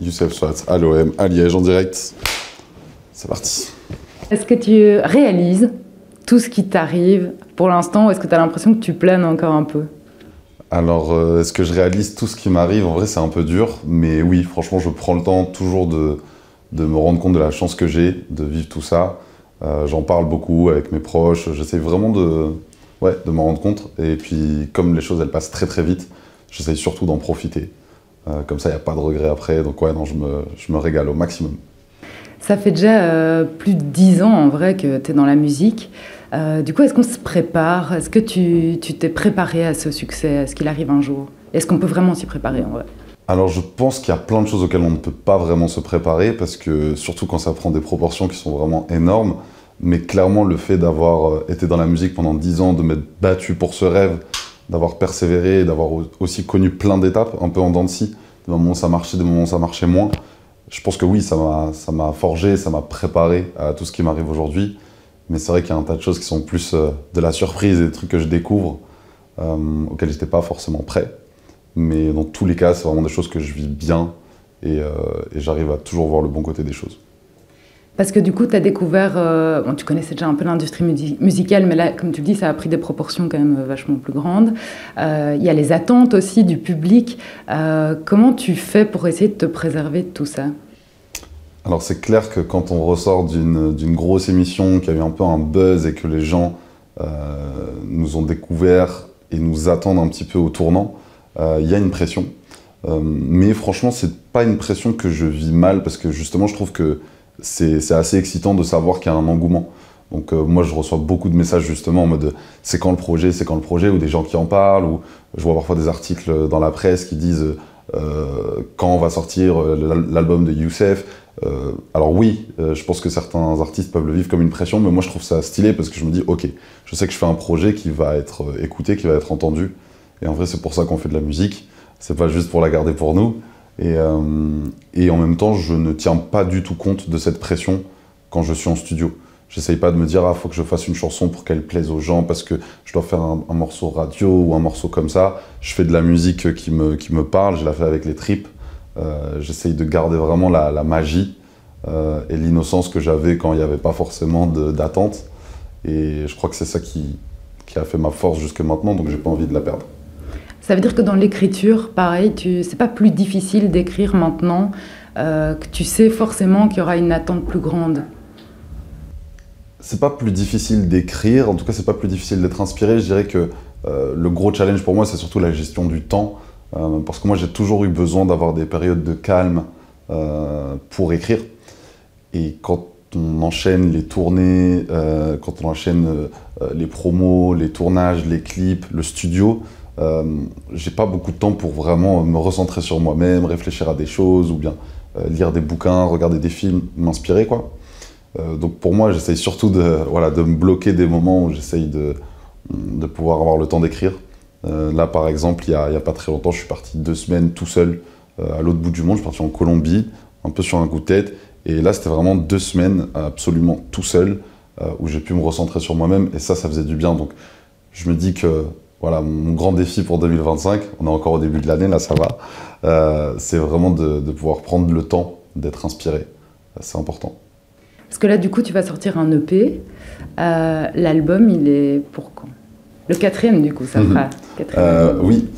Youssef Swat à l'OM, à Liège en direct. C'est parti. Est-ce que tu réalises tout ce qui t'arrive pour l'instant ou est-ce que tu as l'impression que tu planes encore un peu? Alors, est-ce que je réalise tout ce qui m'arrive? En vrai, c'est un peu dur, mais oui, franchement, je prends le temps toujours de me rendre compte de la chance que j'ai de vivre tout ça. J'en parle beaucoup avec mes proches, j'essaie vraiment de m'en rendre compte. Et puis, comme les choses, elles passent très très vite, j'essaie surtout d'en profiter. Comme ça, il n'y a pas de regret après. Donc ouais, non, je me régale au maximum. Ça fait déjà plus de 10 ans en vrai que tu es dans la musique. Du coup, est-ce qu'on se prépare? Est-ce que tu t'es préparé à ce succès? Est-ce qu'il arrive un jour? Est-ce qu'on peut vraiment s'y préparer en vrai? Alors je pense qu'il y a plein de choses auxquelles on ne peut pas vraiment se préparer parce que surtout quand ça prend des proportions qui sont vraiment énormes. Mais clairement, le fait d'avoir été dans la musique pendant 10 ans, de m'être battu pour ce rêve, d'avoir persévéré, d'avoir aussi connu plein d'étapes, un peu en dents de scie, des moments où ça marchait, des moments où ça marchait moins. Je pense que oui, ça m'a forgé, ça m'a préparé à tout ce qui m'arrive aujourd'hui. Mais c'est vrai qu'il y a un tas de choses qui sont plus de la surprise et des trucs que je découvre auxquels je n'étais pas forcément prêt. Mais dans tous les cas, c'est vraiment des choses que je vis bien et j'arrive à toujours voir le bon côté des choses. Parce que du coup, tu as découvert, bon, tu connaissais déjà un peu l'industrie musicale, mais là, comme tu le dis, ça a pris des proportions quand même vachement plus grandes. Il y a les attentes aussi du public. Comment tu fais pour essayer de te préserver de tout ça? Alors c'est clair que quand on ressort d'une grosse émission qui a eu un peu un buzz et que les gens nous ont découvert et nous attendent un petit peu au tournant, il y a une pression. Mais franchement, c'est pas une pression que je vis mal parce que justement, je trouve que c'est assez excitant de savoir qu'il y a un engouement. Donc moi, je reçois beaucoup de messages justement en mode « c'est quand le projet ?» ou des gens qui en parlent, ou je vois parfois des articles dans la presse qui disent quand on va sortir l'album de Youssef. Alors oui, je pense que certains artistes peuvent le vivre comme une pression, mais moi je trouve ça stylé parce que je me dis ok, je sais que je fais un projet qui va être écouté, qui va être entendu. Et en vrai, c'est pour ça qu'on fait de la musique. C'est pas juste pour la garder pour nous. Et en même temps, je ne tiens pas du tout compte de cette pression quand je suis en studio. J'essaye pas de me dire, ah, faut que je fasse une chanson pour qu'elle plaise aux gens parce que je dois faire un morceau radio ou un morceau comme ça. Je fais de la musique qui me parle, je la fais avec les tripes. J'essaye de garder vraiment la magie et l'innocence que j'avais quand il n'y avait pas forcément d'attente. Et je crois que c'est ça qui a fait ma force jusque maintenant, donc j'ai pas envie de la perdre. Ça veut dire que dans l'écriture, pareil, c'est pas plus difficile d'écrire maintenant que tu sais forcément qu'il y aura une attente plus grande? C'est pas plus difficile d'écrire, en tout cas c'est pas plus difficile d'être inspiré. Je dirais que le gros challenge pour moi c'est surtout la gestion du temps. Parce que moi j'ai toujours eu besoin d'avoir des périodes de calme pour écrire. Et quand on enchaîne les tournées, quand on enchaîne les promos, les tournages, les clips, le studio, j'ai pas beaucoup de temps pour vraiment me recentrer sur moi-même, réfléchir à des choses ou bien lire des bouquins, regarder des films, m'inspirer quoi. Donc pour moi, j'essaye surtout de me bloquer des moments où j'essaye de pouvoir avoir le temps d'écrire. Là, par exemple, il y a pas très longtemps, je suis parti 2 semaines tout seul à l'autre bout du monde. Je suis parti en Colombie, un peu sur un coup de tête. Et là, c'était vraiment 2 semaines absolument tout seul où j'ai pu me recentrer sur moi-même. Et ça faisait du bien. Donc je me dis que voilà, mon grand défi pour 2025, on est encore au début de l'année, là ça va, c'est vraiment de pouvoir prendre le temps d'être inspiré. C'est important. Parce que là, du coup, tu vas sortir un EP. L'album, il est pour quand? Le 4e, du coup, ça fera 4e. Oui.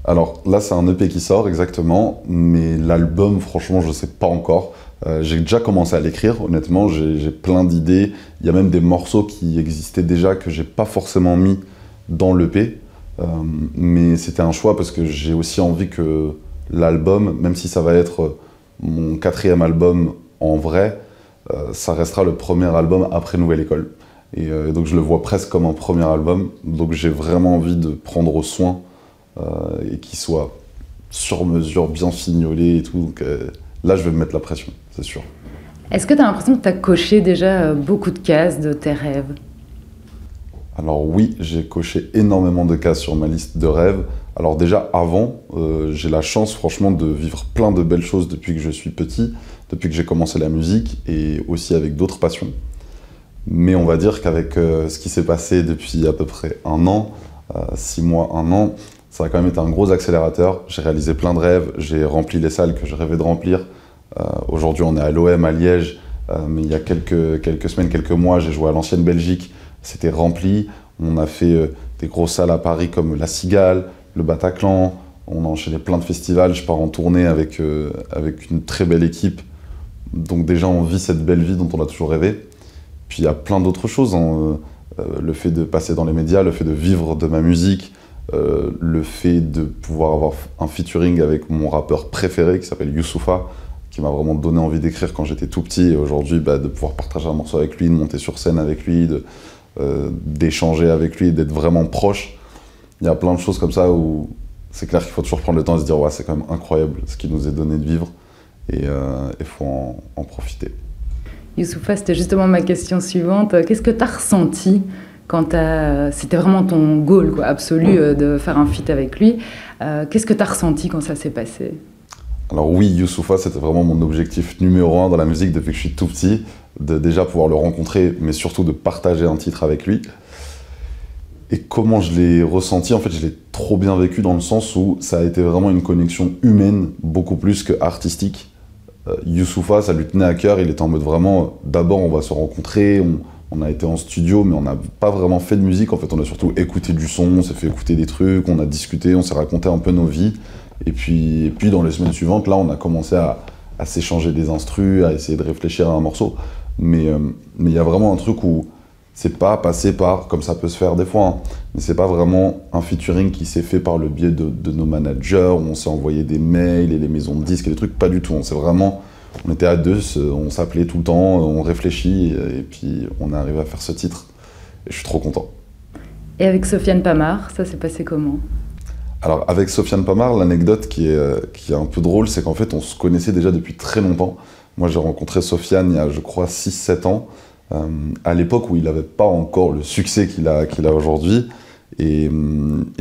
Alors là, c'est un EP qui sort, exactement. Mais l'album, franchement, je ne sais pas encore. J'ai déjà commencé à l'écrire, honnêtement. J'ai plein d'idées. Il y a même des morceaux qui existaient déjà que je n'ai pas forcément mis dans l'EP. Mais c'était un choix parce que j'ai aussi envie que l'album, même si ça va être mon 4e album en vrai, ça restera le premier album après Nouvelle École. Et donc je le vois presque comme un premier album. Donc j'ai vraiment envie de prendre soin et qu'il soit sur mesure, bien fignolé et tout. Donc là, je vais me mettre la pression, c'est sûr. Est-ce que tu as l'impression que tu as coché déjà beaucoup de cases de tes rêves? Alors oui, j'ai coché énormément de cases sur ma liste de rêves. Alors déjà, avant, j'ai la chance franchement de vivre plein de belles choses depuis que je suis petit, depuis que j'ai commencé la musique et aussi avec d'autres passions. Mais on va dire qu'avec ce qui s'est passé depuis à peu près 1 an, 6 mois, 1 an, ça a quand même été un gros accélérateur. J'ai réalisé plein de rêves, j'ai rempli les salles que je rêvais de remplir. Aujourd'hui, on est à l'OM à Liège, mais il y a quelques semaines, quelques mois, j'ai joué à l'ancienne Belgique, c'était rempli. On a fait des grosses salles à Paris comme La Cigale, le Bataclan. On a enchaîné plein de festivals. Je pars en tournée avec une très belle équipe. Donc déjà, on vit cette belle vie dont on a toujours rêvé. Puis il y a plein d'autres choses, hein. Le fait de passer dans les médias, le fait de vivre de ma musique, le fait de pouvoir avoir un featuring avec mon rappeur préféré qui s'appelle Youssoupha, qui m'a vraiment donné envie d'écrire quand j'étais tout petit. Et aujourd'hui, de pouvoir partager un morceau avec lui, de monter sur scène avec lui, d'échanger avec lui, d'être vraiment proche. Il y a plein de choses comme ça où c'est clair qu'il faut toujours prendre le temps de se dire ouais, c'est quand même incroyable ce qui nous est donné de vivre et il faut en profiter. Youssoupha, c'était justement ma question suivante. Qu'est-ce que tu as ressenti quand c'était vraiment ton goal quoi, absolu de faire un feat avec lui? Qu'est-ce que tu as ressenti quand ça s'est passé? Alors oui, Youssoupha, c'était vraiment mon objectif numéro 1 dans la musique depuis que je suis tout petit, de déjà pouvoir le rencontrer, mais surtout de partager un titre avec lui. Et comment je l'ai ressenti, en fait, je l'ai trop bien vécu dans le sens où ça a été vraiment une connexion humaine, beaucoup plus que artistique. Youssoupha, ça lui tenait à cœur, il était en mode vraiment, d'abord on va se rencontrer, on a été en studio, mais on n'a pas vraiment fait de musique, en fait on a surtout écouté du son, on s'est fait écouter des trucs, on a discuté, on s'est raconté un peu nos vies. Et puis dans les semaines suivantes, là on a commencé à s'échanger des instrus, à essayer de réfléchir à un morceau. Mais il y a vraiment un truc où c'est pas passé par, comme ça peut se faire des fois, hein, mais c'est pas vraiment un featuring qui s'est fait par le biais de nos managers, où on s'est envoyé des mails et les maisons de disques et des trucs, pas du tout. On était à deux, on s'appelait tout le temps, on réfléchit et puis on est arrivé à faire ce titre. Et je suis trop content. Et avec Sofiane Pamart, ça s'est passé comment? Alors avec Sofiane Pamart, l'anecdote qui est un peu drôle, c'est qu'en fait on se connaissait déjà depuis très longtemps. Moi j'ai rencontré Sofiane il y a je crois 6-7 ans, à l'époque où il n'avait pas encore le succès qu'il a aujourd'hui. Et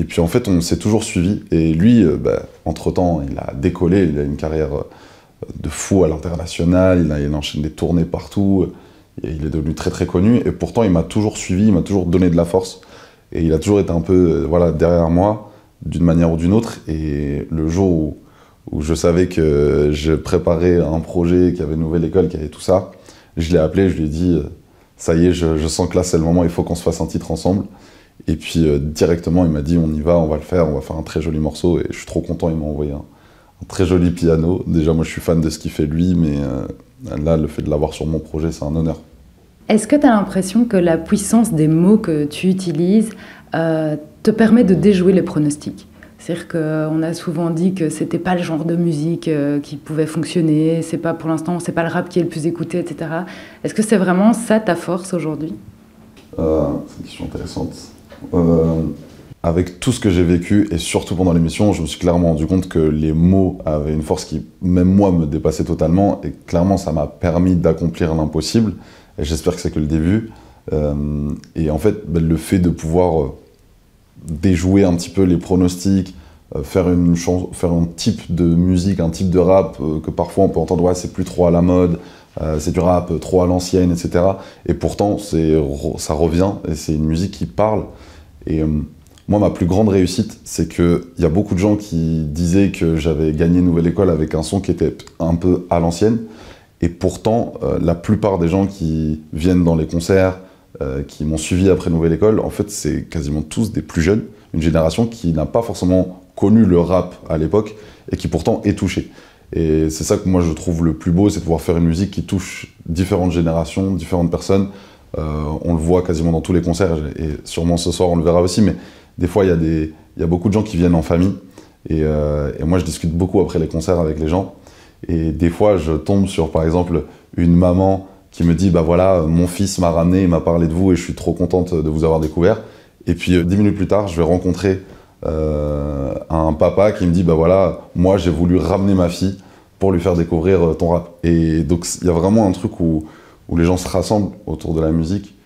puis en fait on s'est toujours suivis. Et lui, entre-temps, il a décollé, il a une carrière de fou à l'international, il enchaîne des tournées partout, et il est devenu très très connu. Et pourtant il m'a toujours suivi, il m'a toujours donné de la force. Et il a toujours été un peu derrière moi, d'une manière ou d'une autre. Et le jour où je savais que je préparais un projet, qu'il y avait une nouvelle école, qu'il y avait tout ça, je l'ai appelé, je lui ai dit ça y est, je sens que là c'est le moment, il faut qu'on se fasse un titre ensemble. Et puis directement il m'a dit on y va, on va le faire, on va faire un très joli morceau. Et je suis trop content, il m'a envoyé un très joli piano. Déjà moi je suis fan de ce qu'il fait lui, mais là le fait de l'avoir sur mon projet c'est un honneur. Est-ce que tu as l'impression que la puissance des mots que tu utilises te permet de déjouer les pronostics? C'est-à-dire qu'on a souvent dit que c'était pas le genre de musique qui pouvait fonctionner, c'est pas pour l'instant, c'est pas le rap qui est le plus écouté, etc. Est-ce que c'est vraiment ça ta force aujourd'hui? C'est une question intéressante. Avec tout ce que j'ai vécu, et surtout pendant l'émission, je me suis clairement rendu compte que les mots avaient une force qui, même moi, me dépassait totalement, et clairement ça m'a permis d'accomplir l'impossible, et j'espère que c'est que le début. Et en fait, le fait de pouvoir déjouer un petit peu les pronostics, faire un type de musique, un type de rap que parfois on peut entendre ouais, c'est plus trop à la mode, c'est du rap trop à l'ancienne, etc. Et pourtant, ça revient et c'est une musique qui parle. Et moi, ma plus grande réussite, c'est qu'il y a beaucoup de gens qui disaient que j'avais gagné Nouvelle École avec un son qui était un peu à l'ancienne. Et pourtant, la plupart des gens qui viennent dans les concerts, qui m'ont suivi après Nouvelle École, en fait, c'est quasiment tous des plus jeunes, une génération qui n'a pas forcément connu le rap à l'époque et qui pourtant est touchée. Et c'est ça que moi je trouve le plus beau, c'est de pouvoir faire une musique qui touche différentes générations, différentes personnes. On le voit quasiment dans tous les concerts et sûrement ce soir on le verra aussi, mais des fois il y a beaucoup de gens qui viennent en famille et moi je discute beaucoup après les concerts avec les gens et des fois je tombe sur par exemple une maman qui me dit bah voilà, mon fils m'a ramené, il m'a parlé de vous et je suis trop contente de vous avoir découvert. Et puis 10 minutes plus tard, je vais rencontrer un papa qui me dit bah voilà, moi j'ai voulu ramener ma fille pour lui faire découvrir ton rap. Et donc il y a vraiment un truc où les gens se rassemblent autour de la musique.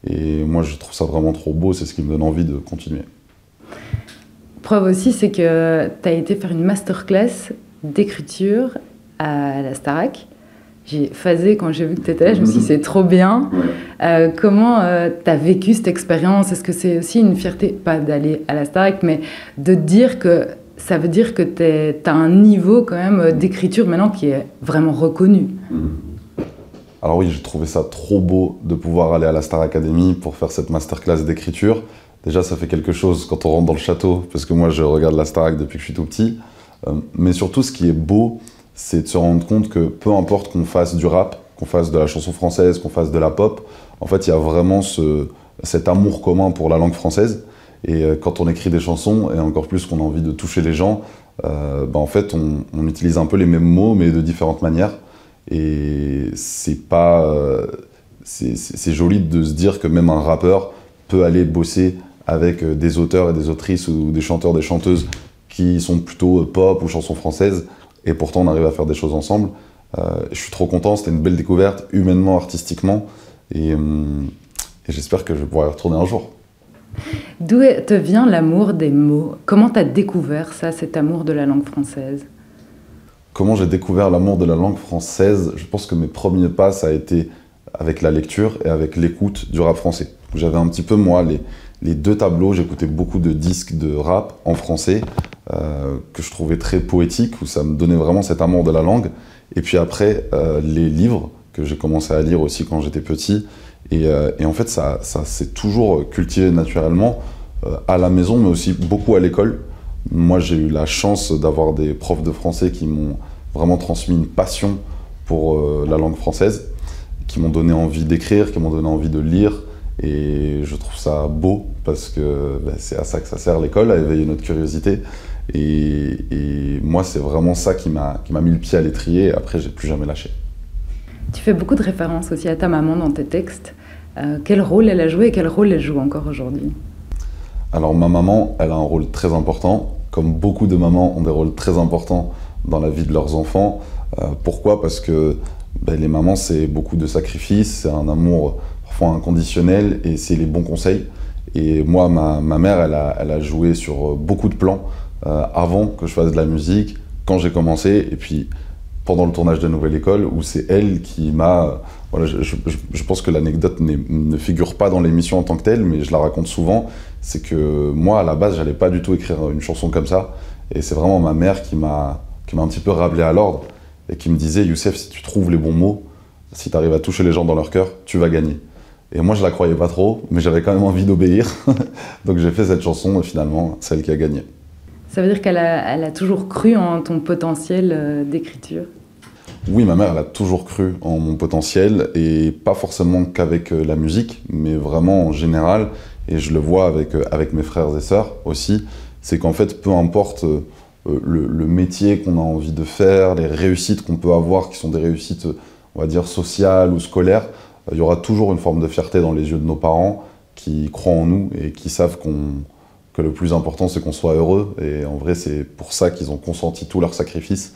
Et moi je trouve ça vraiment trop beau, c'est ce qui me donne envie de continuer. Preuve aussi, c'est que tu as été faire une masterclass d'écriture à la Starac. j'ai phasé quand j'ai vu que tu étais là, je me suis dit c'est trop bien. Comment tu as vécu cette expérience? Est-ce que c'est aussi une fierté, pas d'aller à la Starac, mais de te dire que ça veut dire que tu as un niveau quand même d'écriture maintenant qui est vraiment reconnu? Alors oui, j'ai trouvé ça trop beau de pouvoir aller à la Star Academy pour faire cette masterclass d'écriture. Déjà, ça fait quelque chose quand on rentre dans le château, parce que moi, je regarde la Starac depuis que je suis tout petit. Mais surtout, ce qui est beau, c'est de se rendre compte que peu importe qu'on fasse du rap, qu'on fasse de la chanson française, qu'on fasse de la pop, en fait, il y a vraiment cet amour commun pour la langue française. Et quand on écrit des chansons, et encore plus qu'on a envie de toucher les gens, en fait, on utilise un peu les mêmes mots, mais de différentes manières. Et c'est joli de se dire que même un rappeur peut aller bosser avec des auteurs et des autrices ou des chanteurs, des chanteuses qui sont plutôt pop ou chansons françaises, et pourtant on arrive à faire des choses ensemble. Je suis trop content, c'était une belle découverte, humainement, artistiquement, et j'espère que je vais pouvoir y retourner un jour. D'où te vient l'amour des mots? Comment tu as découvert ça, cet amour de la langue française? Comment j'ai découvert l'amour de la langue française? Je pense que mes premiers pas, ça a été avec la lecture et avec l'écoute du rap français. J'avais un petit peu, moi, les deux tableaux. J'écoutais beaucoup de disques de rap en français que je trouvais très poétiques, où ça me donnait vraiment cet amour de la langue. Et puis après, les livres que j'ai commencé à lire aussi quand j'étais petit. Et en fait, ça s'est toujours cultivé naturellement à la maison, mais aussi beaucoup à l'école. Moi, j'ai eu la chance d'avoir des profs de français qui m'ont vraiment transmis une passion pour la langue française, qui m'ont donné envie d'écrire, qui m'ont donné envie de lire. Et je trouve ça beau parce que c'est à ça que ça sert l'école, à éveiller notre curiosité. Et moi, c'est vraiment ça qui m'a mis le pied à l'étrier. Et après, j'ai plus jamais lâché. Tu fais beaucoup de références aussi à ta maman dans tes textes. Quel rôle elle a joué et quel rôle elle joue encore aujourd'hui? Alors ma maman, elle a un rôle très important. Comme beaucoup de mamans ont des rôles très importants dans la vie de leurs enfants. Pourquoi? Parce que les mamans, c'est beaucoup de sacrifices, c'est un amour parfois inconditionnel et c'est les bons conseils. Et moi, ma mère, elle a joué sur beaucoup de plans avant que je fasse de la musique, quand j'ai commencé, et puis pendant le tournage de Nouvelle École, où c'est elle qui m'a... Voilà, je pense que l'anecdote ne figure pas dans l'émission en tant que telle, mais je la raconte souvent. C'est que moi, à la base, j'allais pas du tout écrire une chanson comme ça. Et c'est vraiment ma mère qui m'a un petit peu rappelé à l'ordre et qui me disait « Youssef, si tu trouves les bons mots, si tu arrives à toucher les gens dans leur cœur, tu vas gagner ». Et moi, je la croyais pas trop, mais j'avais quand même envie d'obéir. Donc j'ai fait cette chanson, et finalement, celle qui a gagné. Ça veut dire qu'elle a toujours cru en ton potentiel d'écriture? Oui, ma mère, elle a toujours cru en mon potentiel, et pas forcément qu'avec la musique, mais vraiment en général, et je le vois avec mes frères et sœurs aussi, c'est qu'en fait, peu importe le métier qu'on a envie de faire, les réussites qu'on peut avoir, qui sont des réussites, on va dire, sociales ou scolaires, il y aura toujours une forme de fierté dans les yeux de nos parents qui croient en nous et qui savent que le plus important, c'est qu'on soit heureux. Et en vrai, c'est pour ça qu'ils ont consenti tous leurs sacrifices.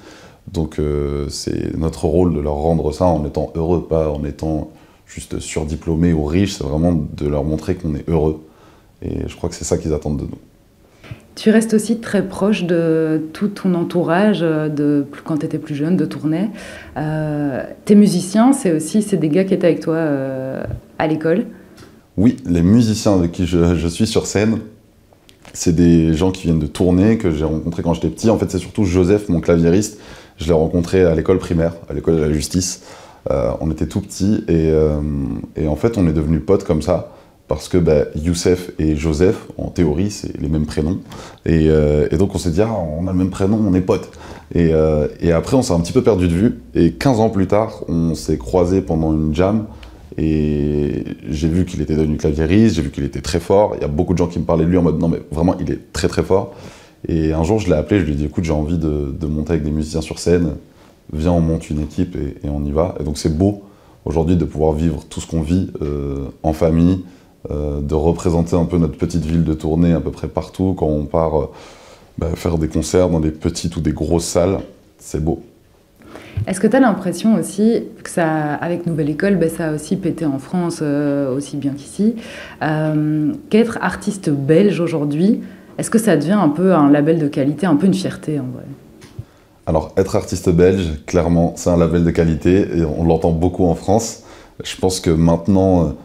Donc c'est notre rôle de leur rendre ça en étant heureux, pas en étant juste surdiplômés ou riches. C'est vraiment de leur montrer qu'on est heureux. Et je crois que c'est ça qu'ils attendent de nous. Tu restes aussi très proche de tout ton entourage, quand tu étais plus jeune, de Tournai. Tes musiciens, c'est des gars qui étaient avec toi à l'école? Oui, les musiciens avec qui je suis sur scène, c'est des gens qui viennent de Tournai, que j'ai rencontrés quand j'étais petit. En fait, c'est surtout Joseph, mon claviériste. Je l'ai rencontré à l'école primaire, à l'école de la justice. On était tout petits et en fait, on est devenus potes comme ça. Parce que Youssef et Joseph, en théorie, c'est les mêmes prénoms. Et donc on s'est dit, on a le même prénom, on est potes. Et après, on s'est un petit peu perdu de vue. Et 15 ans plus tard, on s'est croisés pendant une jam. Et j'ai vu qu'il était devenu claviériste, j'ai vu qu'il était très fort. Il y a beaucoup de gens qui me parlaient de lui en mode, non mais vraiment, il est très très fort. Et un jour, je l'ai appelé, je lui ai dit, écoute, j'ai envie de monter avec des musiciens sur scène. Viens, on monte une équipe et on y va. Et donc c'est beau, aujourd'hui, de pouvoir vivre tout ce qu'on vit en famille. De représenter un peu notre petite ville de Tournai à peu près partout quand on part faire des concerts dans des petites ou des grosses salles, c'est beau. Est-ce que tu as l'impression aussi que ça, avec Nouvelle École, ça a aussi pété en France aussi bien qu'ici, qu'être artiste belge aujourd'hui, est-ce que ça devient un peu un label de qualité, un peu une fierté en vrai? Alors, être artiste belge, clairement, c'est un label de qualité et on l'entend beaucoup en France. Je pense que maintenant,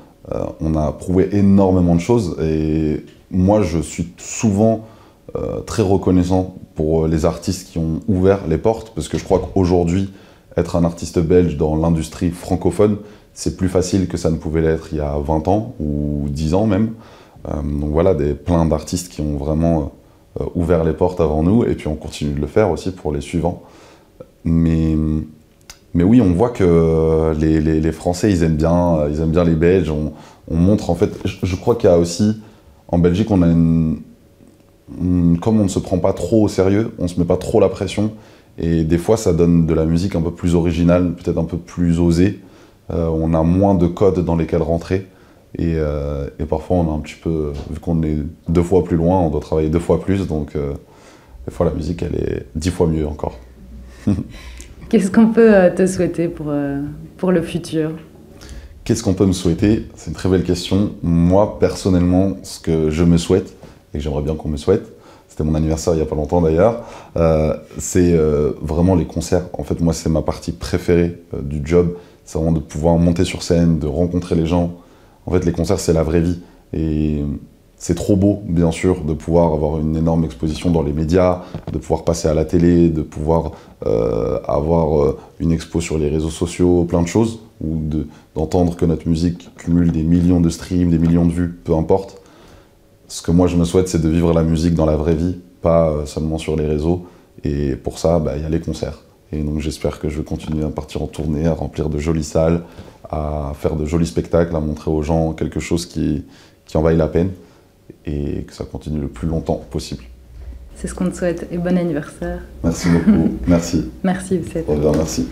on a prouvé énormément de choses et moi, je suis souvent très reconnaissant pour les artistes qui ont ouvert les portes parce que je crois qu'aujourd'hui, être un artiste belge dans l'industrie francophone, c'est plus facile que ça ne pouvait l'être il y a 20 ans ou 10 ans même. Donc voilà, plein d'artistes qui ont vraiment ouvert les portes avant nous et puis on continue de le faire aussi pour les suivants. Mais oui, on voit que les Français, ils aiment bien les Belges. On montre en fait, je crois qu'il y a aussi, en Belgique, on a comme on ne se prend pas trop au sérieux, on se met pas trop la pression. Et des fois, ça donne de la musique un peu plus originale, peut-être un peu plus osée. On a moins de codes dans lesquels rentrer. Et parfois, on a un petit peu, vu qu'on est 2 fois plus loin, on doit travailler 2 fois plus. Donc, des fois, la musique, elle est 10 fois mieux encore. Qu'est-ce qu'on peut te souhaiter pour le futur? Qu'est-ce qu'on peut me souhaiter? C'est une très belle question. Moi, personnellement, ce que je me souhaite, et que j'aimerais bien qu'on me souhaite, c'était mon anniversaire il n'y a pas longtemps d'ailleurs, c'est vraiment les concerts. En fait, moi, c'est ma partie préférée du job. C'est vraiment de pouvoir monter sur scène, de rencontrer les gens. En fait, les concerts, c'est la vraie vie. Et c'est trop beau, bien sûr, de pouvoir avoir une énorme exposition dans les médias, de pouvoir passer à la télé, de pouvoir avoir une expo sur les réseaux sociaux, plein de choses, ou d'entendre que notre musique cumule des millions de streams, des millions de vues, peu importe. Ce que moi je me souhaite, c'est de vivre la musique dans la vraie vie, pas seulement sur les réseaux. Et pour ça, il y a les concerts. Et donc j'espère que je vais continuer à partir en tournée, à remplir de jolies salles, à faire de jolis spectacles, à montrer aux gens quelque chose qui en vaille la peine et que ça continue le plus longtemps possible. C'est ce qu'on te souhaite et bon anniversaire. Merci beaucoup. Merci. Merci, Youssef. Au revoir, merci.